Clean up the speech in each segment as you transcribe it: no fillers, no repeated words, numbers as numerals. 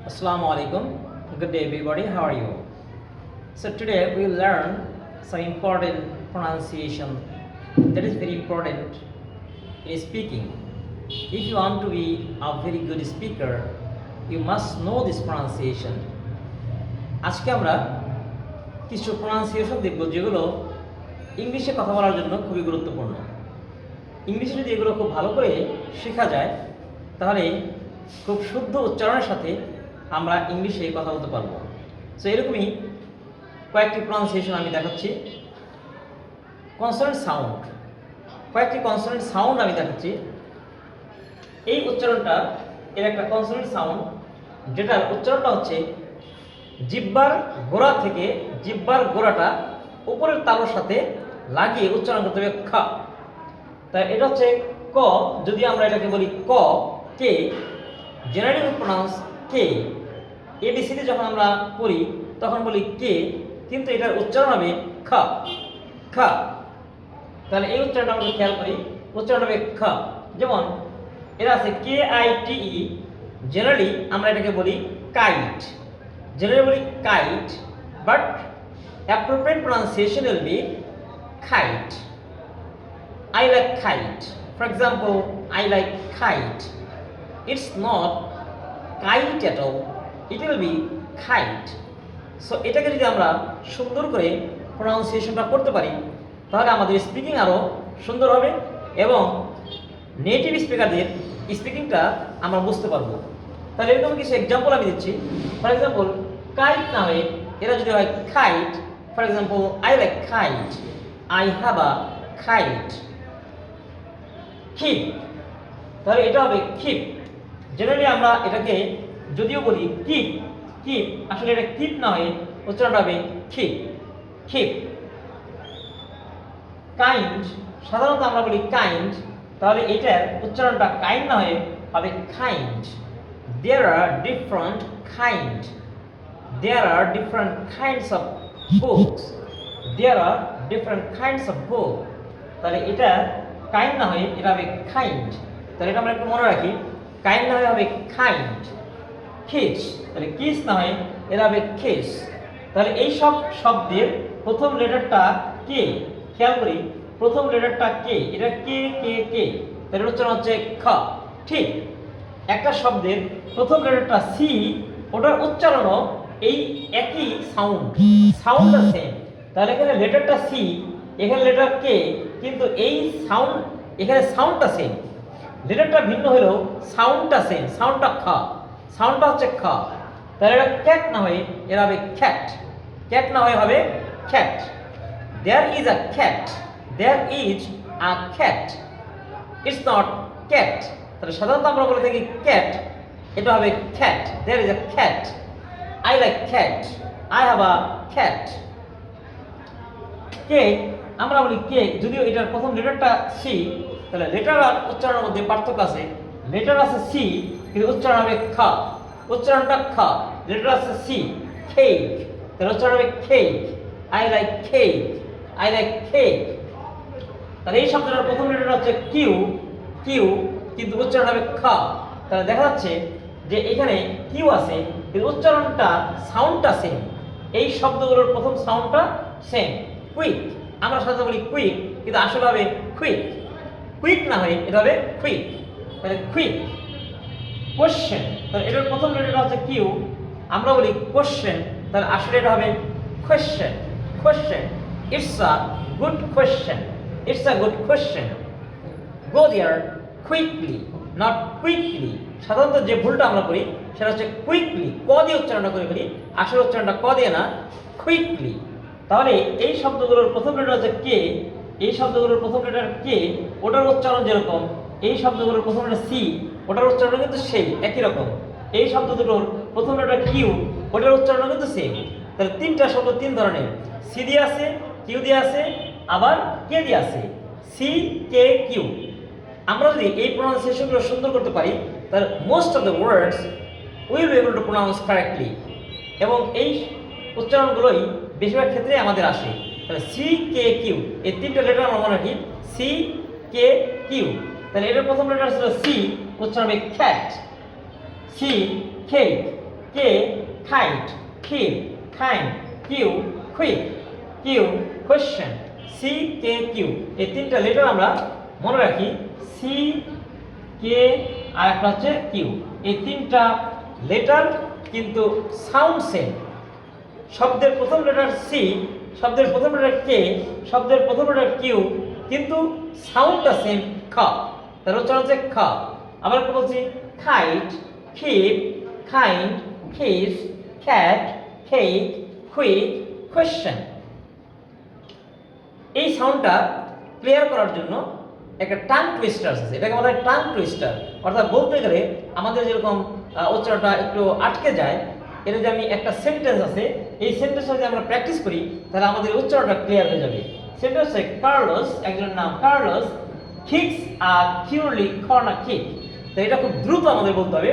Assalamu alaikum. Good day, everybody. How are you? So today we will learn some important pronunciation that is very important in speaking. If you want to be a very good speaker, you must know this pronunciation. আজকে আমরা কিছু pronunciation দেখব যেগুলো ইংলিশে কথা বলার জন্য খুবই গুরুত্বপূর্ণ। ইংলিশে যদি এগুলো খুব ভালো করে শেখা যায় তাহলে খুব শুদ্ধ উচ্চারণের সাথে আমরা ইংলিশে কথা বলতে পারবো। সো এরকমই কয়েকটি প্রনাউন্সিয়েশন আমি দেখাচ্ছি। কনসোনেন্ট সাউন্ড, কয়েকটি কনসোনেন্ট সাউন্ড আমি দেখাচ্ছি। এই উচ্চারণটা এর একটা কনসোনেন্ট সাউন্ড, যেটার উচ্চারণটা হচ্ছে জিহ্বার গোড়া থেকে জিহ্বার গোড়াটা উপরের তালুর সাথে লাগিয়ে উচ্চারণ করতে হবে খ। তাই এটা হচ্ছে ক। যদি আমরা এটাকে বলি ক, কে, জেনারেলি উই প্রনাউন্স কে। এবিসিতে যখন আমরা পড়ি তখন বলি কে, কিন্তু এটার উচ্চারণ হবে খ, খ। তাহলে এই উচ্চারণটা আমরা খেয়াল করি, উচ্চারণ হবে খ। যেমন এটা আছে কে আই টি ই, জেনারেলি আমরা এটাকে বলি কাইট, জেনারেলি বলি kite, but appropriate pronunciation will be kite. I like kite. For example, I like kite. It's not kite at all. It will be kite. So এটাকে যদি আমরা সুন্দর করে প্রনাউন্সিয়েশনটা করতে পারি তাহলে আমাদের স্পিকিং আরো সুন্দর হবে এবং নেটিভ স্পিকারদের স্পিকিংটা আমরা বুঝতে পারবো। তাহলে এরকম কিছু এক্সাম্পল আমি দিচ্ছি। ফর এক্সাম্পল, কাইট না হয়ে এরা যদি হয় খাইট। For example, I like খাইট, I have আ খাইট। খিপ, তাহলে এটা হবে খিপ। জেনারেলি আমরা এটাকে যদিও বলি কিপ, কিপ, আসলে এটা কিপ না হয়ে উচ্চারণটা হবে খিপ, খিপ। কাইন্ড, সাধারণত আমরা বলি কাইন্ড, তাহলে এটার উচ্চারণটা কাইন্ড না হয়ে হবে kind. There are different kind. There are different kinds of books. There are different kinds of book. তাহলে এটা কাইন্ড না হয়ে এটা হবে কাইন্ড। তাহলে এটা আমরা একটু মনে রাখি, কাইন্ড না হয়ে হবে কাইন্ড। কিস, তাহলে কিস না হয়ে এটা হবে কিস। তাহলে এই সব শব্দের প্রথম লেটারটা কে, খেয়াল করি প্রথম লেটারটা কে, এটা কে কে কে, তাহলে উচ্চারণ হচ্ছে খ। ঠিক একটা শব্দের প্রথম লেটারটা সি, ওটার উচ্চারণও এই একই সাউন্ড, সাউন্ডটা সেম। তাহলে এখানে লেটারটা সি, এখানে লেটার কে, কিন্তু এই সাউন্ড, এখানে সাউন্ডটা সেম। লেটারটা ভিন্ন হলেও সাউন্ডটা সেম, সাউন্ডটা খ, সাউন্ডটা হচ্ছে খ। তাহলে এটা ক্যাট না হয়ে এরা হবে খ্যাট, ক্যাট না হয়ে হবে cat. There is a cat, there is a cat, it's not cat. তাহলে সাধারণত আমরা বলে থাকি ক্যাট, এটা হবে cat. There is a cat, I like cat, I have a cat. Cake, আমরা বলি কেক, যদিও এটার প্রথম লেটারটা সি, তাহলে লেটার আর উচ্চারণের মধ্যে পার্থক্য আছে। লেটার আছে সি, কিন্তু উচ্চারণ হবে খ, উচ্চারণটা খ। লেটার আছে সি, কেক, তাহলে উচ্চারণ হবে cake. I like cake, I like cake. তাহলে এই শব্দটার প্রথম লেটার হচ্ছে কিউ, কিউ, কিন্তু উচ্চারণ হবে খ। তাহলে দেখা যাচ্ছে যে এখানে কিউ আছে, কিন্তু উচ্চারণটা সাউন্ডটা সেম। এই শব্দগুলোর প্রথম সাউন্ডটা সেম। কুইক, আমরা সাধারণত বলি কুইক, কিন্তু আসলে হবে কুইক, কুইক না হয়ে এটা হবে কুইক। তাহলে কুইক। কোশ্চেন, তাহলে এটার প্রথম লেটারটা হচ্ছে কিউ, আমরা বলি কোশ্চেন, তাহলে আসলে এটা হবে question, question. It's a good question, it's a good question. Go there quickly, not quickly. সাধারণত যে ভুলটা আমরা করি সেটা হচ্ছে কুইকলি, ক দিয়ে উচ্চারণটা করে ফেলি, আসলে উচ্চারণটা ক দিয়ে না, কুইকলি। তাহলে এই শব্দগুলোর প্রথম লেটার হচ্ছে কে, এই শব্দগুলোর প্রথম লেটার কে, ওটার উচ্চারণ যেরকম, এই শব্দগুলোর প্রথম লেটার সি, ওটার উচ্চারণ কিন্তু সেই একই রকম। এই শব্দ দুটোর প্রথম লেটার কিউ, ওটার উচ্চারণ কিন্তু সেম। তাহলে তিনটা শব্দ তিন ধরনের, সি দিয়ে আছে, কিউ দিয়ে আছে, আবার কে দিয়ে আছে, সি কে কিউ। আমরা যদি এই প্রনাউন্সিয়েশনগুলো সুন্দর করতে পারি তাহলে most of the words will be able to pronounce correctly, এবং এই উচ্চারণগুলোই বেশিরভাগ ক্ষেত্রে আমাদের আসে। তাহলে সি কে কিউ, এই তিনটা লেটার আমরা মনে রাখি, সি কে কিউ। তাহলে এটার প্রথম লেটার ছিল সি, উচ্চারণ হবে cat, C cake, K kite, keep kind, Q quick, Q question, C K Q. এই তিনটা লেটার আমরা মনে রাখি, সি কে আর একটা হচ্ছে কিউ। এই তিনটা লেটার কিন্তু সাউন্ড সেম। শব্দের প্রথম লেটার সি, শব্দের প্রথম লেটার কে, শব্দের প্রথম লেটার কিউ, কিন্তু সাউন্ডটা সেম খ। তার উচ্চারণ হচ্ছে খ। আবার একটু বলছি, kite, keep, kind, kiss, cat, cake, quick, question. এই সাউন্ডটা ক্লিয়ার করার জন্য একটা টাং টুইস্টার আছে, এটাকে বলা হয় টাং টুইস্টার। অর্থাৎ বলতে গেলে আমাদের যেরকম উচ্চারণটা একটু আটকে যায়, এটা যে আমি একটা সেন্টেন্স আছে, এই সেন্টেন্সটা যদি আমরা প্র্যাকটিস করি তাহলে আমাদের উচ্চারণটা ক্লিয়ার হয়ে যাবে। সেন্টেন্স হচ্ছে কার্লোস, একজনের নাম কার্লোস, কিক্স আ কিউরলি কর্নার কিক। তো এটা খুব দ্রুত আমাদের বলতে হবে।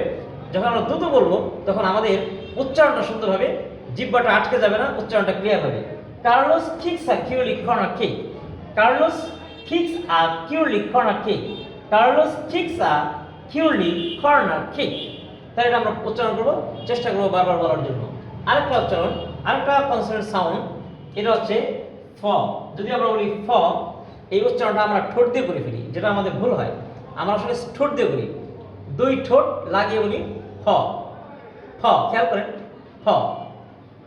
যখন আমরা দ্রুত বলবো তখন আমাদের উচ্চারণটা সুন্দর হবে, জিহ্বাটা আটকে যাবে না, উচ্চারণটা ক্লিয়ার হবে। কার্লোস কিক্স আ কিউরলি কর্নার কিক, কার্লোস কিক্স আ কিউরলি কর্নার কিক, কার্লোস কিক্স আ কিউরলি কর্নার কিক। তাহলে এটা আমরা উচ্চারণ করবো, চেষ্টা করবো বারবার বলার জন্য। আরেকটা উচ্চারণ, আরেকটা কনসোনেন্ট সাউন্ড, এটা হচ্ছে ফ। যদি আমরা বলি ফ, এই উচ্চারণটা আমরা ঠোঁট দিয়ে করে ফেলি, যেটা আমাদের ভুল হয়। আমরা আসলে ঠোঁট দিয়ে করি, দুই ঠোঁট লাগিয়ে বলি ফ। ফ, খেয়াল করেন, ফ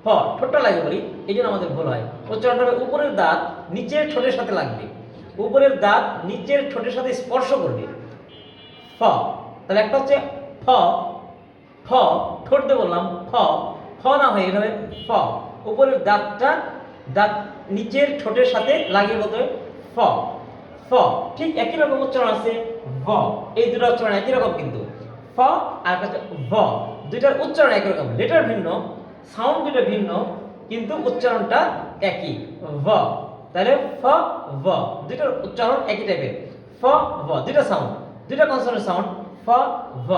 ফ ঠোঁটটা লাগিয়ে বলি, এই জন্য আমাদের ভুল হয়। উচ্চারণটা হবে উপরের দাঁত নিচের ঠোঁটের সাথে লাগবে, উপরের দাঁত নিচের ঠোঁটের সাথে স্পর্শ করবে, ফ। তাহলে একটা হচ্ছে ফ, ফ ঠোঁট দিয়ে বললাম ফ, ফ না হয়ে এটা হবে ফ। উপরের দাঁতটা দাঁত নিচের ঠোঁটের সাথে লাগিয়ে বলতে হবে ফ, ফ। ঠিক একই রকম উচ্চারণ আছে ভ, এই দুটো উচ্চারণ একই রকম কিন্তু, ফ আর একটা হচ্ছে ভ। দুইটার উচ্চারণ একই রকম, লেটার ভিন্ন, সাউন্ড দুটো ভিন্ন, কিন্তু উচ্চারণটা একই, ভ। তাহলে ফ ভ, দুইটার উচ্চারণ একই টাইপের, ফ ভ, দুইটা সাউন্ড, দুইটা কনসোনেন্ট সাউন্ড, ফ ভ।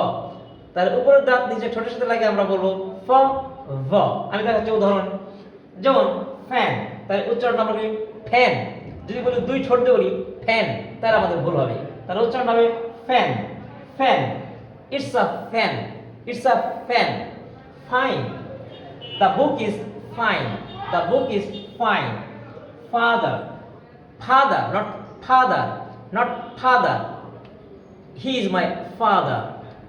তাহলে উপরের দাঁত নিচে ঠোঁটের সাথে লাগিয়ে আমরা বলবো ফ ভ। আমি দেখাচ্ছি উদাহরণ, যেমন ফ্যান, তাহলে উচ্চারণটা আমরা বলি ফ্যান। যদি বলি দুই ঠোঁট দিয়ে বলি ফ্যান, তাহলে আমাদের ভুল হবে। তাহলে উচ্চারণ হবে fan, fan. It's a fan, it's a fan. Fine, the book is fine, the book is fine. Father, father, not father, not father. He is my father,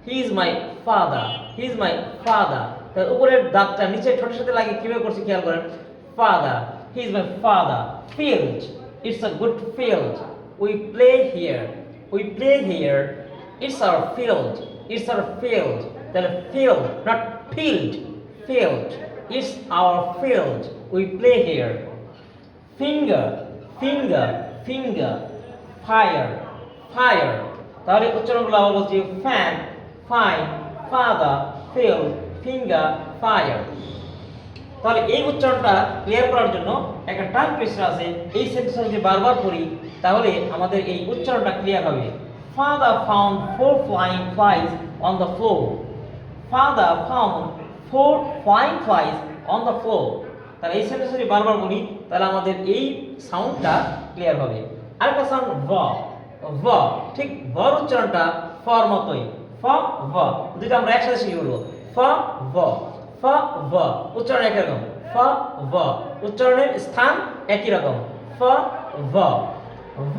he is my father, he is my father. তাহলে উপরের দাঁতটা নিচে ঠোঁটের সাথে লাগিয়ে কিভাবে করছি খেয়াল করেন, father, he is my father. Field, it's a good field, we play here, we play here. It's our field, it's our field. তাহলে field, not field, field. It's our field, we play here. Finger, finger, finger. Fire, fire. তাহলে উচ্চারণগুলো আবার বলছি, fan, fine, father, field, finger, fire. তাহলে এই উচ্চারণটা clear করার জন্য একটা টাং টুইস্টার আছে, এই সেন্টেন্সটা যদি বারবার পড়ি তাহলে আমাদের এই উচ্চারণটা ক্লিয়ার হবে। Father found 4 flying flies on the floor, father found 4 flying flies on the floor। তাহলে এই সেন্টেন্সটা যদি বারবার বলি তাহলে আমাদের এই সাউন্ডটা ক্লিয়ার হবে। আরেকটা সাউন্ড ভ, ভ। ঠিক ভর উচ্চারণটা ফর মতোই, ফ ভ। দুইটা আমরা একসাথে শিখে বলবো, ফ ভ, ফ ভ। উচ্চারণ একই রকম, ফ ভ। উচ্চারণের স্থান একই রকম, ফ ভ। ভ,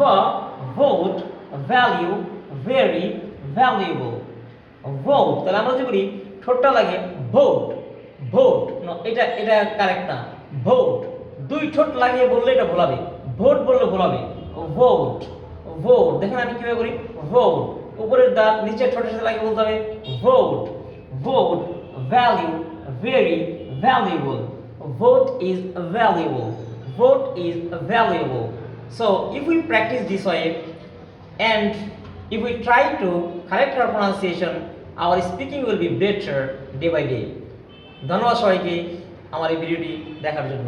vote, value, very, valuable. Vote, তাহলে আমরা যদি বলি ঠোঁটটা লাগে ভোট, ভোট, এটা এটা কারেক্ট না, ভোট। দুই ঠোঁট লাগিয়ে বললে এটা ভুল হবে, ভোট বললে ভুল হবে, ভোট, ভোট। দেখেন আমি কিভাবে করি, ভোট। উপরের দাঁত নিচের ঠোঁটের সাথে লাগিয়ে বলতে হবে vote, vote. Value, very valuable, vote is valuable, vote is valuable. So if we practice this way and if we try to correct our pronunciation, our speaking will be better day by day. ধন্যবাদ সবাইকে আমার এই ভিডিওটি দেখার জন্য।